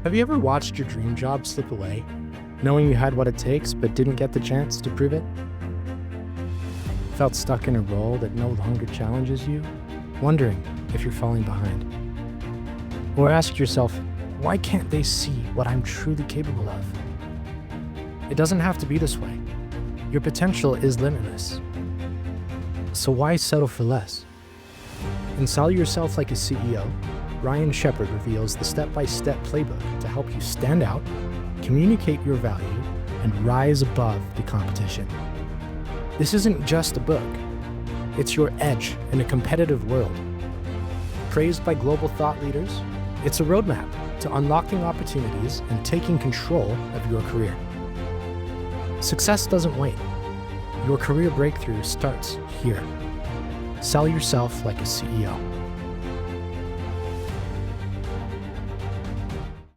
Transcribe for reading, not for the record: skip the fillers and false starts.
Have you ever watched your dream job slip away, knowing you had what it takes but didn't get the chance to prove it? Felt stuck in a role that no longer challenges you, wondering if you're falling behind? Or asked yourself, why can't they see what I'm truly capable of? It doesn't have to be this way. Your potential is limitless. So why settle for less? In Sell Yourself Like a CEO, Ryan Shepard reveals the step-by-step playbook to help you stand out, communicate your value, and rise above the competition. This isn't just a book. It's your edge in a competitive world. Praised by global thought leaders, it's a roadmap to unlocking opportunities and taking control of your career. Success doesn't wait. Your career breakthrough starts here. Sell yourself like a CEO.